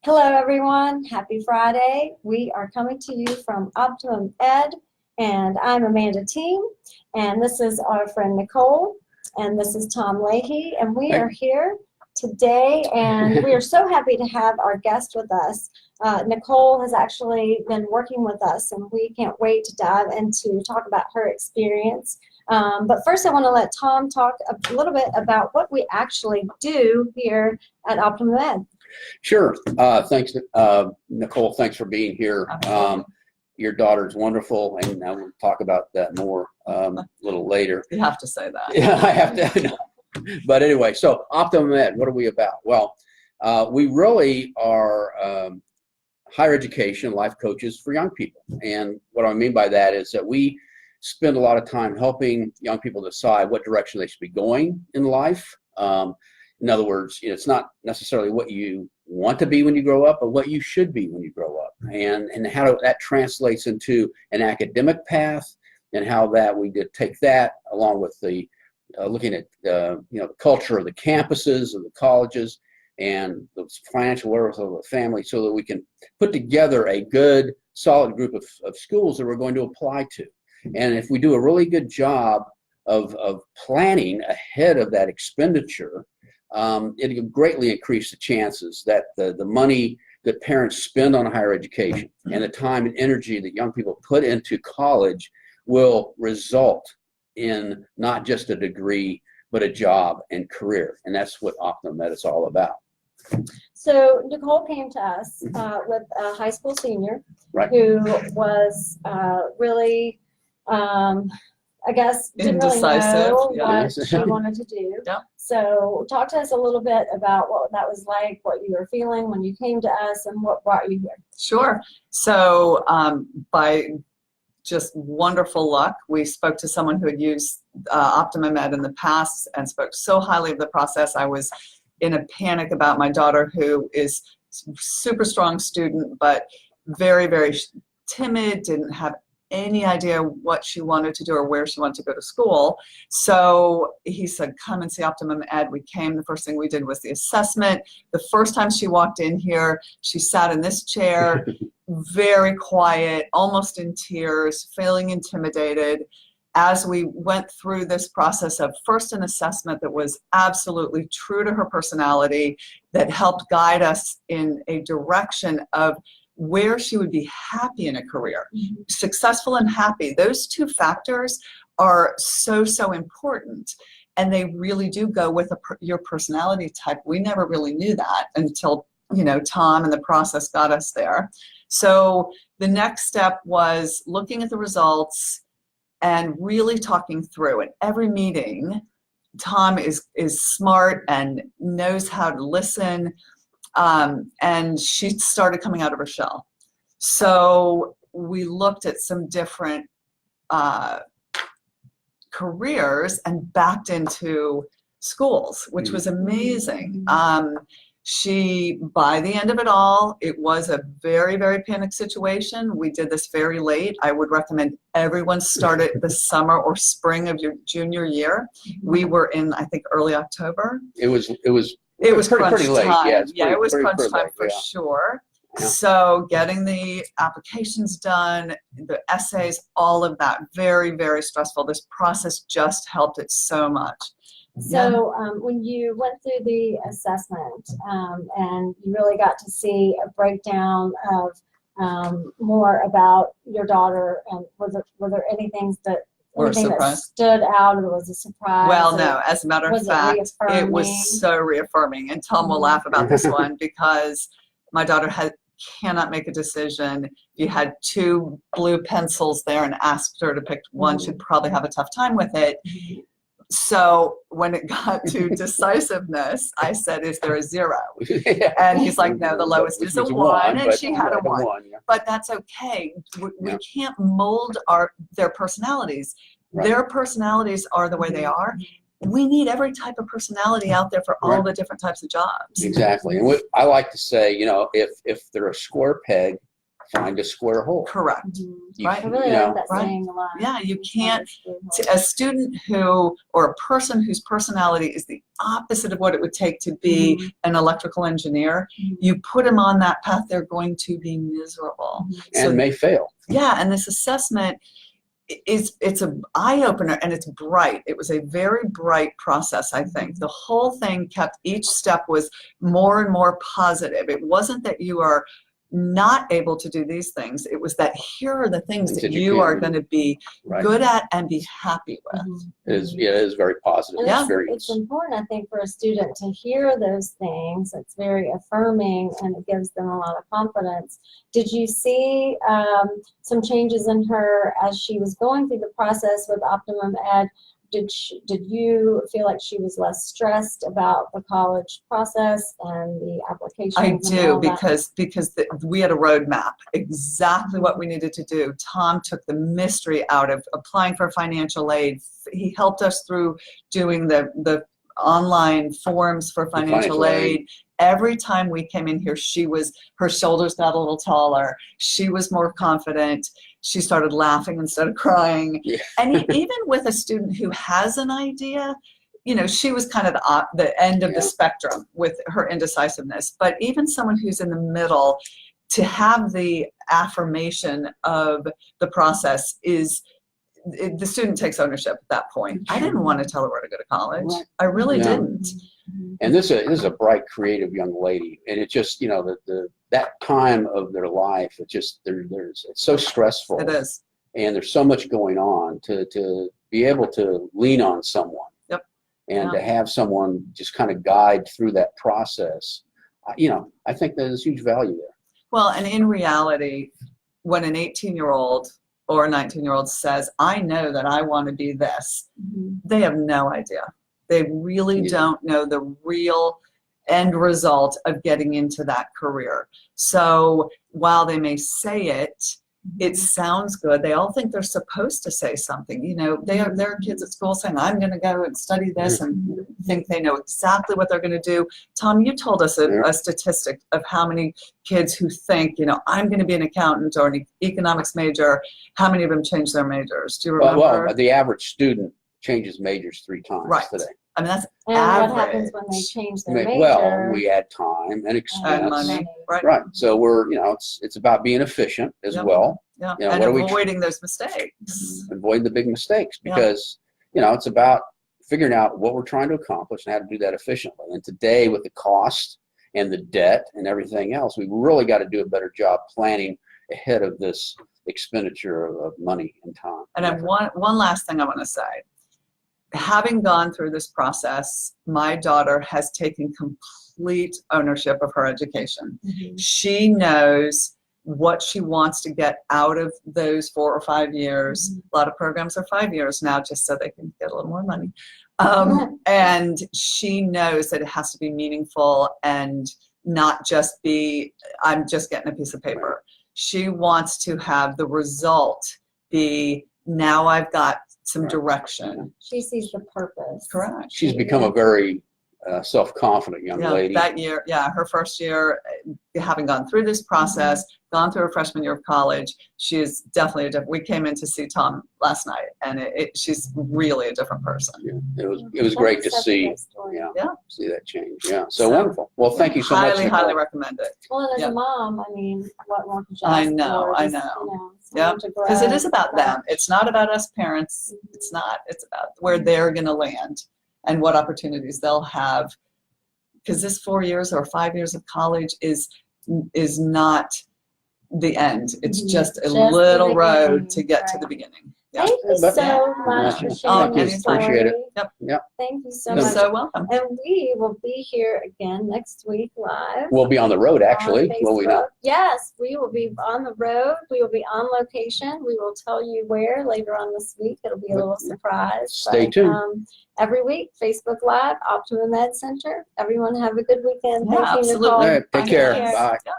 Hello, everyone. Happy Friday. We are coming to you from OptuimumEd, and I'm Amanda Team, and this is our friend Nicole, and this is Tom Leahy, and we are here today, and we are so happy to have our guest with us. Nicole has actually been working with us, and we can't wait to dive into talk about her experience. But first, I want to let Tom talk a little bit about what we actually do here at OptuimumEd. Sure. Thanks, Nicole. Thanks for being here. Your daughter's wonderful, and I will talk about that more a little later. You have to say that. Yeah, I have to. But anyway, so OptuimumEd, what are we about? Well, we really are higher education life coaches for young people. And what I mean by that is that we spend a lot of time helping young people decide what direction they should be going in life. In other words, it's not necessarily what you want to be when you grow up, but what you should be when you grow up, and how that translates into an academic path, and how that we did take that along with the looking at the culture of the campuses of the colleges and the financial wherewithal of the family, so that we can put together a good, solid group of schools that we're going to apply to. And if we do a really good job of planning ahead of that expenditure, it can greatly increase the chances that the money that parents spend on higher education and the time and energy that young people put into college will result in not just a degree, but a job and career. And that's what OptuimumEd is all about. So Nicole came to us with a high school senior who was really, I guess, didn't really know what she wanted to do. Yeah. So talk to us a little bit about what that was like, what you were feeling when you came to us, and what brought you here. Sure. So by just wonderful luck, we spoke to someone who had used OptuimumEd in the past and spoke so highly of the process. I was in a panic about my daughter, who is a super strong student, but very, very timid, didn't have any idea what she wanted to do or where she wanted to go to school. So he said, come and see OptuimumEd. We came. The first thing we did was the assessment. The first time she walked in here, she sat in this chair, very quiet, almost in tears, feeling intimidated. As we went through this process of first an assessment that was absolutely true to her personality, that helped guide us in a direction of where she would be happy in a career, successful and happy. Those two factors are so important, and they really do go with your personality type. We never really knew that until Tom and the process got us there. So the next step was looking at the results and really talking through it. Every meeting, Tom is smart and knows how to listen. And she started coming out of her shell. So we looked at some different careers and backed into schools, which was amazing. By the end of it all, it was a very, very panic situation. We did this very late. I would recommend everyone start it the summer or spring of your junior year. We were in, I think, early October. It was pretty late. Time. Yeah, it was crunch time for sure. Yeah. So getting the applications done, the essays, all of that, very, very stressful. This process just helped it so much. So when you went through the assessment and you really got to see a breakdown of more about your daughter, and were there anything that stood out or was a surprise? Well, no, as a matter of fact, it was so reaffirming. And Tom will laugh about this one, because my daughter cannot make a decision. If you had two blue pencils there and asked her to pick one, she'd probably have a tough time with it. So when it got to decisiveness, I said, is there a 0? And he's like, no, the lowest is a 1, and she had a 1. But that's okay. We can't mold their personalities. Their personalities are the way they are. We need every type of personality out there for all the different types of jobs. Exactly. And what I like to say, if they're a square peg find a square hole. Correct. Right. I really You know, like that right. saying a lot. Yeah, you can't, Find a student who, or a person whose personality is the opposite of what it would take to be an electrical engineer, you put them on that path, they're going to be miserable. and may fail. Yeah, and this assessment it's an eye-opener, and it's bright. It was a very bright process, I think. The whole thing kept, each step was more and more positive. It wasn't that you are not able to do these things. It was that here are the things that you are going to be good at and be happy with. It is very positive experience. It's important, I think, for a student to hear those things. It's very affirming, and it gives them a lot of confidence. Did you see some changes in her as she was going through the process with OptuimumEd? Did you feel like she was less stressed about the college process and the application? I do, because we had a roadmap, exactly what we needed to do. Tom took the mystery out of applying for financial aid. He helped us through doing the online forms for financial aid. Every time we came in here, her shoulders got a little taller. She was more confident. She started laughing instead of crying. Yeah. And even with a student who has an idea, you know, she was kind of the end of the spectrum with her indecisiveness. But even someone who's in the middle, to have the affirmation of the process is, the student takes ownership at that point. I didn't want to tell her where to go to college. I really didn't. And this is a bright, creative young lady, and it just, you know, that time of their life, it just it's so stressful. It is, and there's so much going on to be able to lean on someone, and to have someone just kind of guide through that process. You know, I think there's huge value there. Well, and in reality, when an 18-year-old or a 19-year-old says, "I know that I want to be this," they have no idea. They really don't know the real end result of getting into that career. So while they may say it, it sounds good. They all think they're supposed to say something. You know, there are kids at school saying, "I'm going to go and study this," and think they know exactly what they're going to do. Tom, you told us a statistic of how many kids who think, you know, "I'm going to be an accountant or an economics major." How many of them change their majors? Do you remember? Well, the average student changes majors 3 times today. I mean, that's average. What happens when they change their major? Well, we add time and expense. And money. Right. So we're, you know, it's about being efficient as well. Yeah. You know, and avoiding those mistakes. Avoid the big mistakes, because, you know, it's about figuring out what we're trying to accomplish and how to do that efficiently. And today, with the cost and the debt and everything else, we've really got to do a better job planning ahead of this expenditure of money and time. And I have one last thing I want to say. Having gone through this process, my daughter has taken complete ownership of her education. She knows what she wants to get out of those 4 or 5 years. A lot of programs are 5 years now, just so they can get a little more money. And she knows that it has to be meaningful and not just be, "I'm just getting a piece of paper." She wants to have the result be, "Now I've got some direction." She sees the purpose. Correct. She's become a very self-confident young lady. That year, her first year, having gone through this process, gone through her freshman year of college, she is definitely a different. We came in to see Tom last night, and she's really a different person. It was great to see. See that change. So wonderful. Well, thank you so much. Highly recommend it. Well, and as a mom, I mean, what more could you I ask know. for? Because it is about them. It's not about us parents. It's not. It's about where they're going to land and what opportunities they'll have. Because this 4 years or 5 years of college is not the end. It's just a little road to get to the beginning. Thank you so much for sharing your story. Appreciate it. Thank you so You're much. so welcome. And we will be here again next week live. We'll be on the road, actually, will we not? Yes, we will be on the road. We will be on location. We will tell you where later on this week. It'll be a little surprise. Stay tuned. Every week, Facebook Live, OptuimumEd Center. Everyone have a good weekend. Thank you, Absolutely. Nicole. All right, take care. Bye. Yeah.